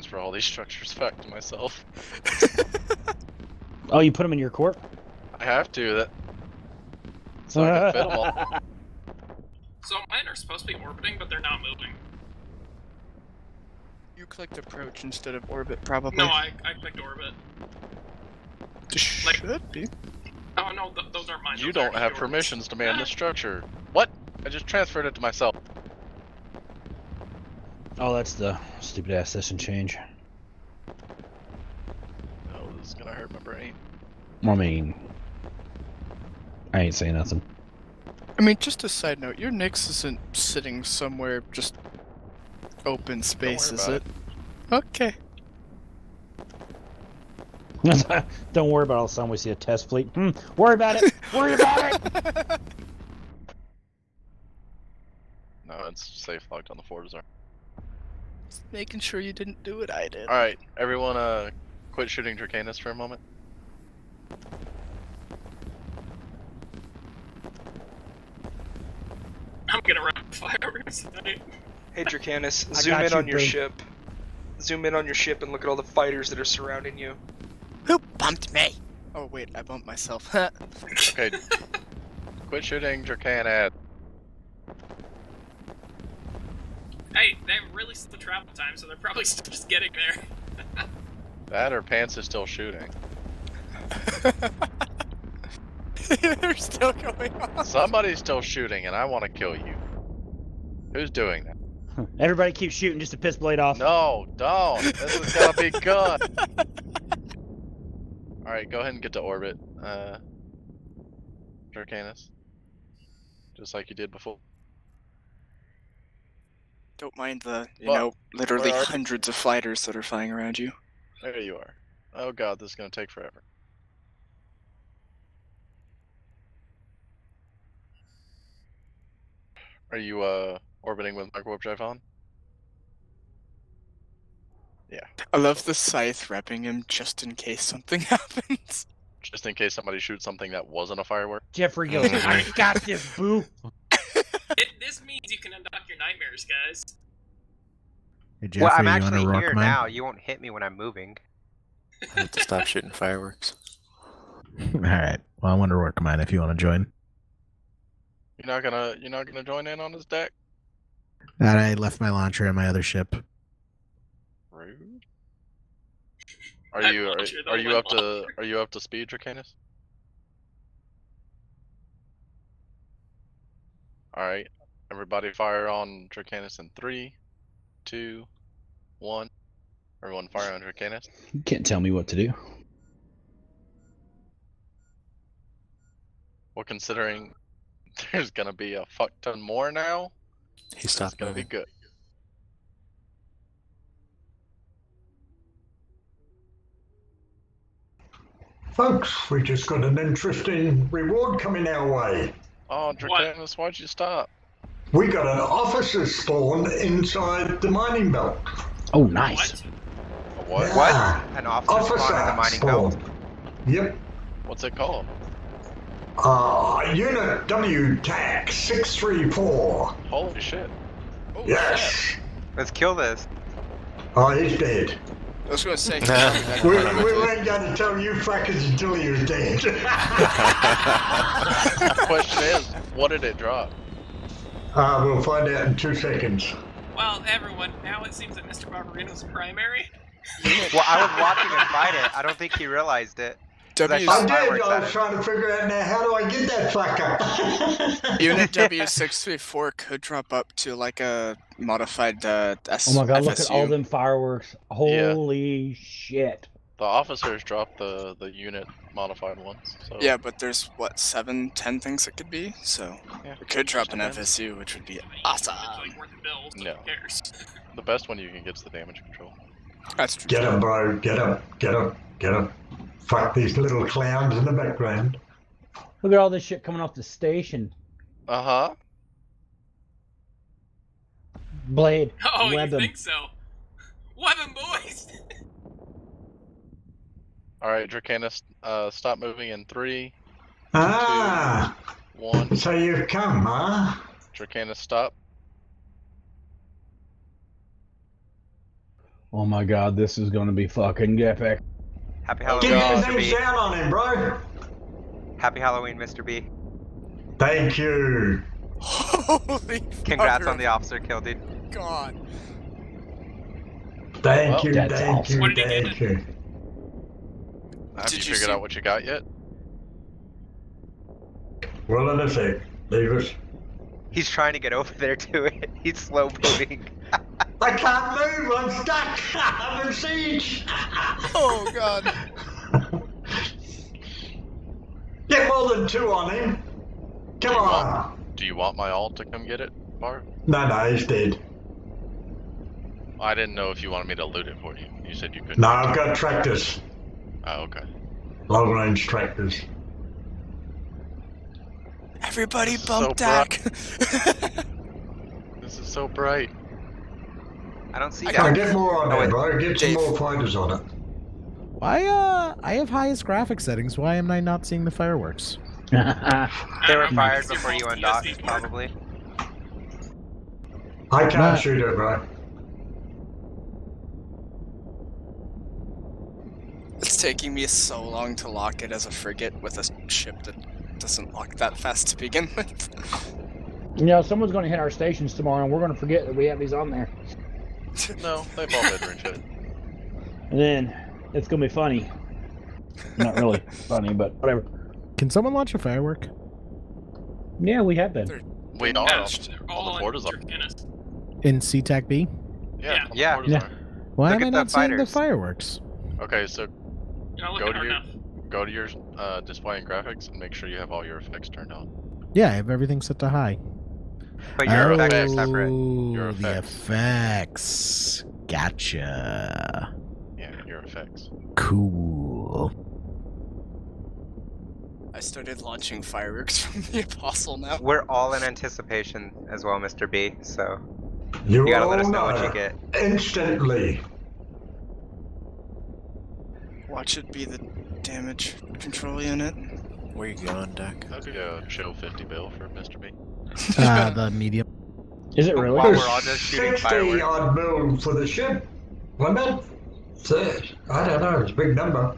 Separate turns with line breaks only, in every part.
transfer all these structures back to myself.
Oh, you put them in your corp?
I have to. That so I can fit them all.
So mine are supposed to be orbiting, but they're not moving.
You clicked approach instead of orbit, probably.
No, I clicked orbit.
Should be.
Oh no, those aren't mine.
You
Those
don't
are
have
yours.
permissions to man this structure. What? I just transferred it to myself.
Oh, that's the stupid ass session change.
Oh, this is gonna hurt my brain.
I mean, I ain't saying nothing.
I mean, just a side note, your Nyx isn't sitting somewhere just open space, is it? Okay.
Don't worry about all the time we see a test fleet. Worry about it. Worry about it.
No, it's safe locked on the forward zone.
Just making sure you didn't do what I did.
Alright, everyone quit shooting Dracanus for a moment.
I'm gonna run fireworks tonight.
Hey Dracanus,
I
zoom
got
in
you,
on your
bro.
ship. Zoom in on your ship and look at all the fighters that are surrounding you.
Who bumped me? Oh wait, I bumped myself.
Okay. Quit shooting Dracanus.
Hey, they have really slow travel time, so they're probably still just getting there.
That or Pants is still shooting.
They're still going on.
Somebody's still shooting and I want to kill you. Who's doing that?
Everybody keep shooting just to piss Blade off.
No, don't. This is gonna be good. Alright, go ahead and get to orbit. Dracanus. Just like you did before.
Don't mind the, you
Well,
know, literally
where are you?
hundreds of fighters that are flying around you.
There you are. Oh god, this is gonna take forever. Are you orbiting with micro drive on? Yeah.
I love the scythe repping him just in case something happens.
Just in case somebody shoots something that wasn't a firework.
Jeffrey goes, I got this, boo.
This means you can undock your nightmares, guys.
Hey, Jeffrey,
Well, I'm
you
actually
wanna rock
here
mine?
now. You won't hit me when I'm moving.
I have to stop shooting fireworks.
Alright, well I want to work mine if you want to join.
You're not gonna join in on this deck?
I left my launcher on my other ship.
Rude. Are
That
you
launcher, though,
are you
went
up to are you up to speed, Dracanus? Alright. Everybody fire on Dracanus in 3, 2, 1. Everyone fire on Dracanus.
You can't tell me what to do.
Well, considering there's gonna be a fuck ton more now,
He
it's
stopped
gonna be
moving.
good.
Folks, we just got an interesting reward coming our way.
Oh, Dracanus, why'd you stop?
We got an officer spawn inside the mining belt.
Oh, nice.
What?
A what?
Yeah.
An officer spawn in the mining belt.
Yep.
What's it called?
Unit W TAC 634.
Holy shit.
Oh,
Yes.
shit.
Let's kill this.
Oh, he's dead.
I was gonna say.
We ain't gonna tell you fuckers until he was dead.
The question is, what did it drop?
We'll find out in 2 seconds.
Well, everyone, now it seems that Mr. Barbarino's primary.
Well, I was watching him fight it. I don't think he realized it.
W
I did.
Fireworks
I
at
was
it.
trying to figure out now how do I get that fucker.
Unit W634 could drop up to like a modified S.
Oh my god, look at
FSU.
all them fireworks. Holy shit.
The officers dropped the unit modified ones. So
Yeah, but there's what 7, 10 things it could be. So
yeah,
we could drop
just
an
depends.
FSU, which would be
It's
awesome.
like worth the bill, so
No.
who cares?
The best one you can get is the damage control.
That's true.
Get him, bro. Get him. Get him. Get him. Fuck these little clowns in the background.
Look at all this shit coming off the station.
Uh-huh.
Blade.
Oh,
web
you
'em.
think so? Weapon boys!
Alright, Dracanus, stop moving in 3,
Ah,
1.
so you've come, huh?
Dracanus, stop.
Oh my god, this is gonna be fucking epic.
Happy
Get
Halloween,
your
Mr.
names
B.
down on him, bro.
Happy Halloween, Mr. B.
Thank you.
Holy
Congrats
mother
on the officer kill, dude.
of God.
Thank
Well,
you,
that's
thank
awesome.
you,
What did he
thank
get?
you.
Have
Did
you
you
figured
see-
out what you got yet?
Well, in a sec, Davis.
He's trying to get over there to it. He's slow moving.
I can't move, I'm stuck. I'm in siege.
Oh God.
Get more than 2 on him. Come on.
Do you want my ult to come get it, Bart?
No, he's dead.
I didn't know if you wanted me to loot it for you. You said you couldn't.
No, I've got tractors.
Oh, okay.
Long range tractors.
Everybody
So
bump Dak.
This is so bright.
I don't see
I
that.
Now get more on
Oh,
there,
wait.
bro. Get some
Dave.
more fighters on it.
Why, I have highest graphic settings. Why am I not seeing the fireworks?
They were
I don't know,
fired
it's your
before you
fault,
undocked,
USD.
probably.
I can't
Nah.
shoot it, bro.
It's taking me so long to lock it as a frigate with a ship that doesn't lock that fast to begin with.
You know, someone's gonna hit our stations tomorrow, and we're gonna forget that we have these on there.
No, they've all been shit.
And then it's gonna be funny. Not really funny, but whatever.
Can someone launch a firework?
Yeah, we have been.
We
Yeah,
are.
it's
All the
on
portals are.
Dracanis.
In SeaTac B?
Yeah. all the
Yeah.
portals
Yeah.
are.
Why
Look
am I
at the
not seeing the
fighters.
fireworks?
Okay, so
You're not
Go
looking
to
hard
your-
enough.
go to your display and graphics and make sure you have all your effects turned on.
Yeah, I have everything set to high.
But your
Oh.
effects are separate.
Your
The
effects.
effects. Gotcha.
Yeah, your effects.
Cool.
I started launching fireworks from the Apostle now.
We're all in anticipation as well, Mr. B, so
You,
you gotta
all
let us know what you get.
Instantly.
Watch it be the damage control unit.
Where you going, Dak?
That'd be a chill 50 bill for Mr. B.
The medium.
Is it really?
While
There's
we're all just shooting
60
fireworks.
odd mil for the ship. Limit? I don't know, it's a big number.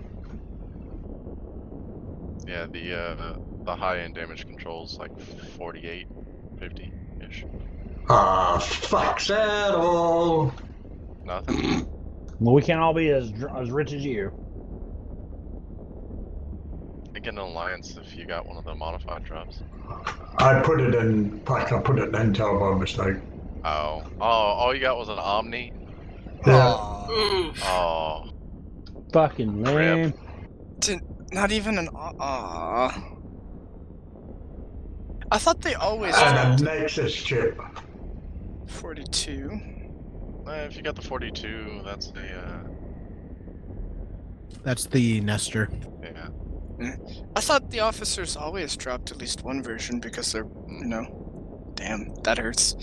Yeah, the high end damage controls like 48, 50 ish.
Ah, fuck's that all.
Nothing.
Well, we can't all be as rich as you.
I get an alliance if you got one of the modified drops.
I put it in Intel by mistake.
Oh, all you got was an Omni.
Yeah.
Aw.
Oof.
Oh,
Fucking lame.
Not even an aw. I thought they always
And
dropped
a Nexus chip.
42.
if you got the 42, that's a
That's the Nestor.
yeah.
I thought the officers always dropped at least one version because they're, you know, damn, that hurts.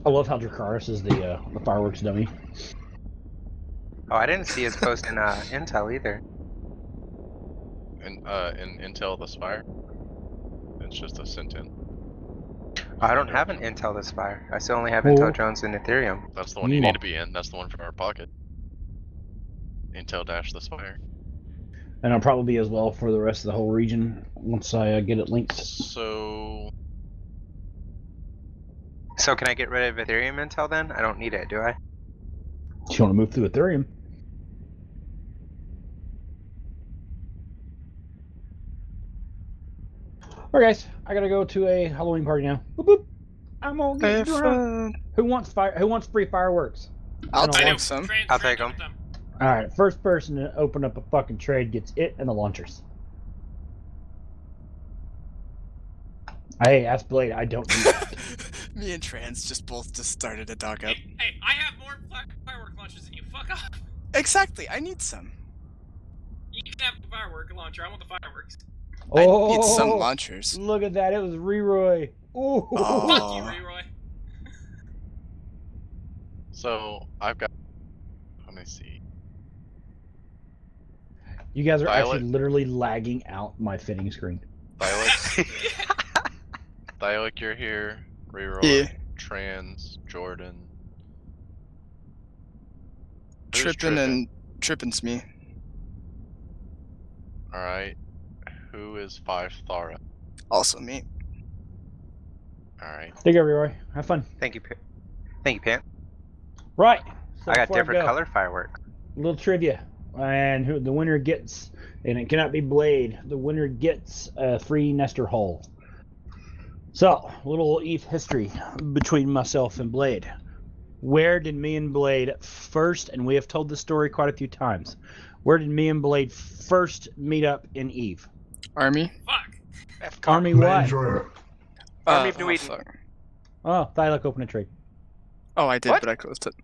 I love how Dracarys is the fireworks dummy.
Oh, I didn't see his post in Intel either.
In Intel the Spire, it's just a Centin.
I don't have an Intel this Spire. I still only have
Well-
Intel Jones and Ethereum.
That's the one you need to be in. That's the one for our pocket. Intel dash the Spire.
And I'll probably be as well for the rest of the whole region once I get it linked.
So
So can I get rid of Ethereum Intel then? I don't need it, do I?
If you want to move through Ethereum. Alright guys, I gotta go to a Halloween party now. Boop, boop. I'm gonna get
Have
drunk.
fun.
Who wants free fireworks?
I'll
I don't
I do.
take some.
I'll take 'em.
Alright, first person to open up a fucking trade gets it and the launchers. Hey, ask Blade, I don't do that.
Me and Trans just both started a dog up.
Hey, I have more firework launchers than you. Fuck off.
Exactly, I need some.
You can have the firework launcher. I want the fireworks.
I need some launchers.
Look at that, it was Reroy. Ooh.
Oh.
Fuck you, Leroy.
So I've got. Let me see.
You guys are
Violet.
actually literally lagging out my fitting screen.
Thylic, Thylic, you're here. Reroll.
Yeah.
Trans, Jordan. Who's
Trippin's me.
Alright. Who is 5 Thara?
Also me.
Alright.
Take care, Roy. Have fun.
Thank you, thank you, Pant.
Right. So
I got
before
different
go,
color fireworks.
little trivia, and who the winner gets, and it cannot be Blade. The winner gets a free Nestor hole. So, little ETH history between myself and Blade. Where did me and Blade first, and we have told this story quite a few times, where did me and Blade first meet up in EVE?
Army?
Fuck.
Army
Man,
what?
Jordan.
Army of New Eden.
fuck.
Oh, Thylac open a trade.
Oh, I did,
What?
but I closed it.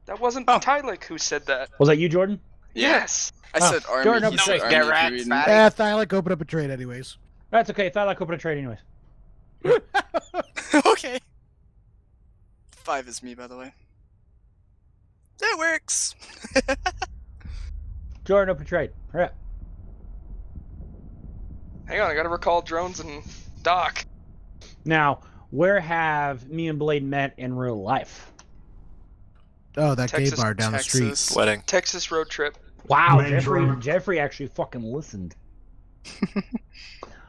That wasn't
Oh.
Tylik who said that.
Was that you, Jordan?
Yes.
I
Oh,
said Army.
Jordan,
he
no,
said
wait,
Army
get
of
wrecked,
New Eden.
Matt.
Thylac opened up a trade anyways.
That's okay. Thylac open a trade anyways.
Okay. 5 is me, by the way. That works.
Jordan open a trade. Hurry up.
Hang on, I gotta recall drones and Doc.
Now, where have me and Blade met in real life?
Oh, that gay
Texas,
bar down the street.
Texas.
Wedding.
Texas road trip.
Wow,
Man, Jordan.
Jeffrey actually fucking listened.